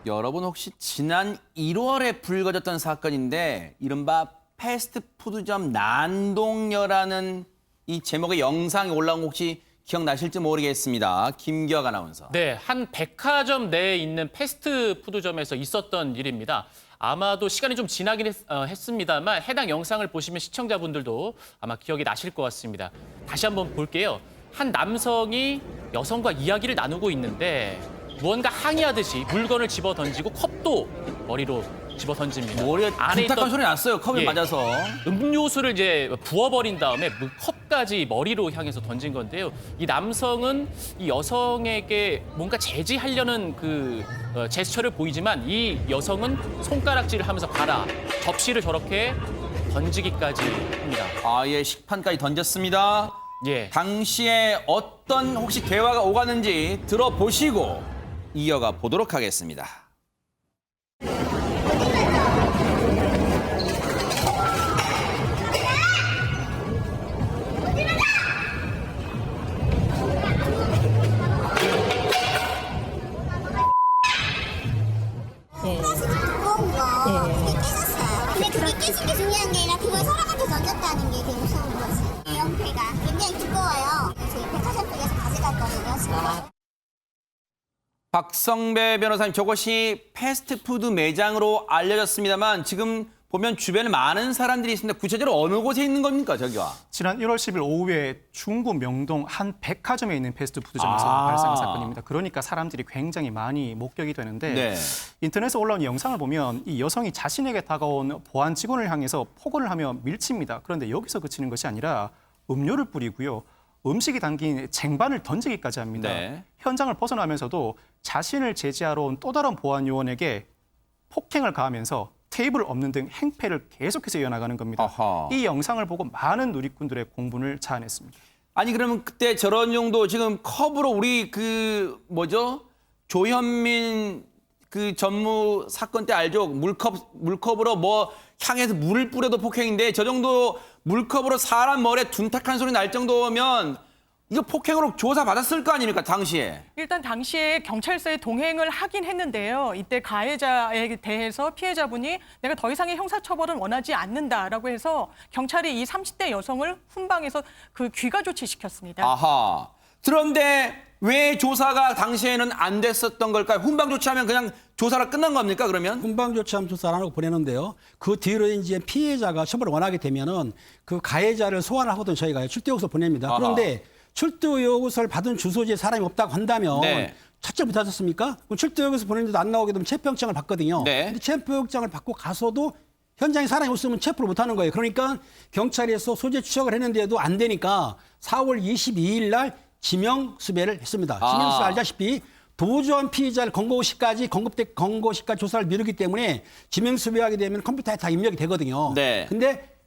여러분 혹시 지난 1월에 불거졌던 사건인데 이른바 패스트푸드점 난동녀라는 이 제목의 영상이 올라온 거 혹시 기억나실지 모르겠습니다. 김기혁 아나운서. 네, 한 백화점 내에 있는 패스트푸드점에서 있었던 일입니다. 아마도 시간이 좀 지나긴 했습니다만 해당 영상을 보시면 시청자분들도 아마 기억이 나실 것 같습니다. 다시 한번 볼게요. 한 남성이 여성과 이야기를 나누고 있는데 무언가 항의하듯이 물건을 집어 던지고 컵도 머리로 집어 던집니다. 머리에 둔탁한 소리 났어요. 컵에 맞아서. 음료수를 이제 부어버린 다음에 컵까지 머리로 향해서 던진 건데요. 이 남성은 이 여성에게 뭔가 제지하려는 그 제스처를 보이지만 이 여성은 손가락질을 하면서 가라. 접시를 저렇게 던지기까지 합니다. 아예 식판까지 던졌습니다. 예. 당시에 어떤 혹시 대화가 오갔는지 들어보시고 이어가 보도록 하겠습니다. 두꺼운 거 그게 깨졌어요. 근데 그게 깨진 게 중요한 게 아니라 그걸 사람한테 던졌다는 게 되게 무서운 거지. 이 형태가 굉장히 두꺼워요. 저희 백화점 쪽에서 가져갔거든요. 박성배 변호사님, 저것이 패스트푸드 매장으로 알려졌습니다만 지금 보면 주변에 많은 사람들이 있습니다. 구체적으로 어느 곳에 있는 겁니까, 저기가? 지난 1월 10일 오후에 중구 명동 한 백화점에 있는 패스트푸드점에서 발생한 사건입니다. 그러니까 사람들이 굉장히 많이 목격이 되는데 네. 인터넷에 올라온 영상을 보면 이 여성이 자신에게 다가온 보안 직원을 향해서 폭언을 하며 밀칩니다. 그런데 여기서 그치는 것이 아니라 음료를 뿌리고요. 음식이 담긴 쟁반을 던지기까지 합니다. 네. 현장을 벗어나면서도 자신을 제지하러 온 또 다른 보안 요원에게 폭행을 가하면서 테이블을 엎는 등 행패를 계속해서 이어나가는 겁니다. 아하. 이 영상을 보고 많은 누리꾼들의 공분을 자아냈습니다. 아니 그러면 그때 저런 정도 지금 컵으로 우리 조현민 그 전무 사건 때 알죠? 물컵으로 뭐 향해서 물을 뿌려도 폭행인데 저 정도 물컵으로 사람 머리에 둔탁한 소리 날 정도면 이거 폭행으로 조사받았을 거 아닙니까, 당시에? 일단 당시에 경찰서에 동행을 하긴 했는데요. 이때 가해자에 대해서 피해자분이 내가 더 이상의 형사처벌은 원하지 않는다라고 해서 경찰이 이 30대 여성을 훈방해서 그 귀가 조치시켰습니다. 아하. 그런데 왜 조사가 당시에는 안 됐었던 걸까요? 훈방 조치하면 그냥 조사가 끝난 겁니까, 그러면? 훈방 조치하면 조사 안 하고 보내는데요. 그 뒤로 이제 피해자가 처벌을 원하게 되면은 그 가해자를 소환하고도 저희가 출두 요구서 보냅니다. 아하. 그런데 출두 요구서를 받은 주소지에 사람이 없다고 한다면 네. 찾지 못하셨습니까? 그럼 출두 요구서 보냈는데도 안 나오게 되면 체포영장을 받거든요. 네. 근데 체포영장을 받고 가서도 현장에 사람이 없으면 체포를 못하는 거예요. 그러니까 경찰에서 소재 추적을 했는데도 안 되니까 4월 22일 날 지명수배를 했습니다. 지명수배 알다시피 도주한 피의자를 건거시까지 조사를 미루기 때문에 지명수배하게 되면 컴퓨터에 다 입력이 되거든요. 네. 근데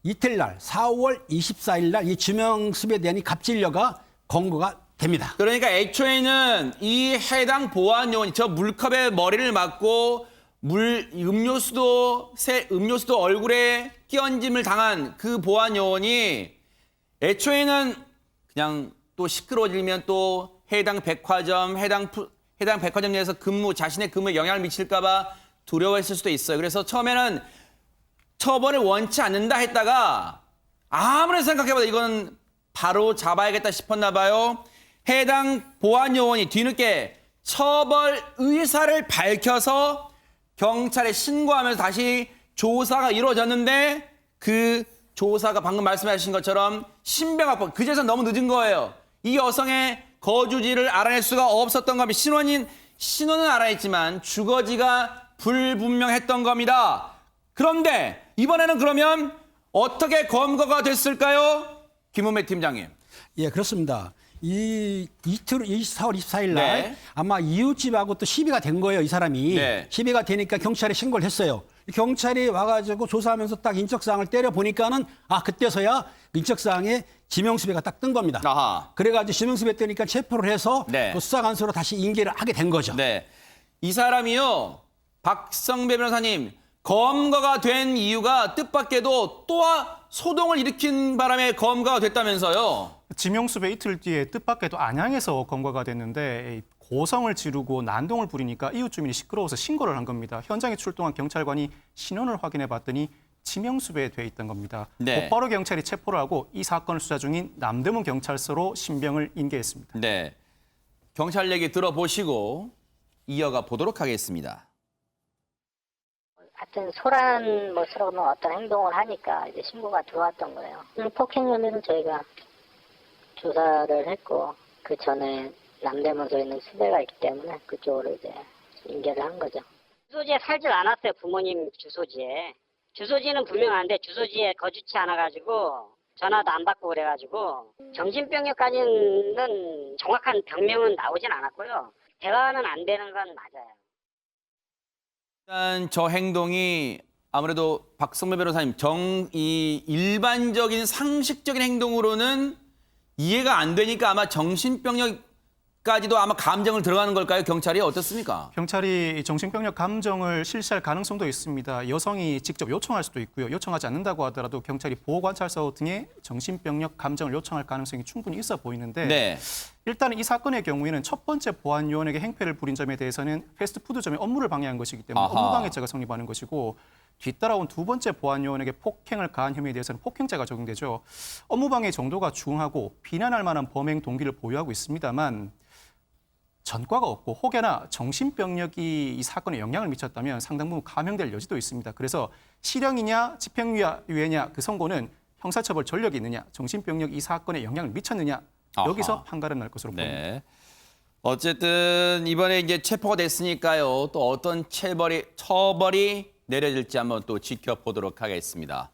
이틀날 4월 24일 날 이 지명수배 대안이 갑질녀가 건거가 됩니다. 그러니까 애초에는 이 해당 보안 요원이 저 물컵에 머리를 맞고 음료수도 얼굴에 끼얹음을 당한 그 보안 요원이 애초에는 그냥 또 시끄러워지면 또 해당 백화점 내에서 자신의 근무에 영향을 미칠까 봐 두려워했을 수도 있어요. 그래서 처음에는 처벌을 원치 않는다 했다가 아무리 생각해봐도 이건 바로 잡아야겠다 싶었나 봐요. 해당 보안 요원이 뒤늦게 처벌 의사를 밝혀서 경찰에 신고하면서 다시 조사가 이루어졌는데 그 조사가 방금 말씀하신 것처럼 신병합법, 그제서 너무 늦은 거예요. 이 여성의 거주지를 알아낼 수가 없었던 겁니다. 신원은 알아냈지만 주거지가 불분명했던 겁니다. 그런데 이번에는 그러면 어떻게 검거가 됐을까요? 김은배 팀장님. 예, 그렇습니다. 이 4월 24일 날 네. 아마 이웃집하고 또 시비가 된 거예요, 이 사람이. 네. 시비가 되니까 경찰에 신고를 했어요. 경찰이 와가지고 조사하면서 딱 인적사항을 때려보니까는 그때서야 인적사항에 지명수배가 딱 뜬 겁니다. 아하. 그래가지고 지명수배 뜨니까 체포를 해서 네. 또 수사관서로 다시 인계를 하게 된 거죠. 네. 이 사람이요, 박성배 변호사님, 검거가 된 이유가 뜻밖에도 또 소동을 일으킨 바람에 검거가 됐다면서요? 지명수배 이틀 뒤에 뜻밖에도 안양에서 검거가 됐는데 고성을 지르고 난동을 부리니까 이웃 주민이 시끄러워서 신고를 한 겁니다. 현장에 출동한 경찰관이 신원을 확인해 봤더니 지명수배돼 있던 겁니다. 네. 곧바로 경찰이 체포를 하고 이 사건을 수사 중인 남대문 경찰서로 신병을 인계했습니다. 네. 경찰 얘기 들어보시고 이어가 보도록 하겠습니다. 하여튼 소란스러운 어떤 행동을 하니까 이제 신고가 들어왔던 거예요. 폭행 혐의는 저희가 조사를 했고 그 전에 남대문서에 있는 수배가 있기 때문에 그쪽으로 이제 인계를 한 거죠. 주소지에 살질 않았어요. 부모님 주소지에. 주소지는 분명한데 주소지에 거주치 않아가지고 전화도 안 받고 그래가지고 정신병력까지는 정확한 병명은 나오진 않았고요. 대화는 안 되는 건 맞아요. 일단 저 행동이 아무래도 박성배 변호사님 이 일반적인 상식적인 행동으로는 이해가 안 되니까 아마 정신병력까지도 아마 감정을 들어가는 걸까요? 경찰이 어떻습니까? 경찰이 정신병력 감정을 실시할 가능성도 있습니다. 여성이 직접 요청할 수도 있고요. 요청하지 않는다고 하더라도 경찰이 보호관찰서 등의 정신병력 감정을 요청할 가능성이 충분히 있어 보이는데 네. 일단 이 사건의 경우에는 첫 번째 보안요원에게 행패를 부린 점에 대해서는 패스트푸드점의 업무를 방해한 것이기 때문에 아하. 업무방해죄가 성립하는 것이고 뒤따라온 두 번째 보안요원에게 폭행을 가한 혐의에 대해서는 폭행죄가 적용되죠. 업무방해 정도가 중하고 비난할 만한 범행 동기를 보유하고 있습니다만 전과가 없고 혹여나 정신병력이 이 사건에 영향을 미쳤다면 상당 부분 감형될 여지도 있습니다. 그래서 실형이냐 집행유예냐 그 선고는 형사처벌 전력이 있느냐 정신병력이 이 사건에 영향을 미쳤느냐 여기서 아하. 판가름 날 것으로 보입니다. 네. 어쨌든 이번에 이제 체포가 됐으니까요. 또 어떤 처벌이 내려질지 한번 또 지켜보도록 하겠습니다.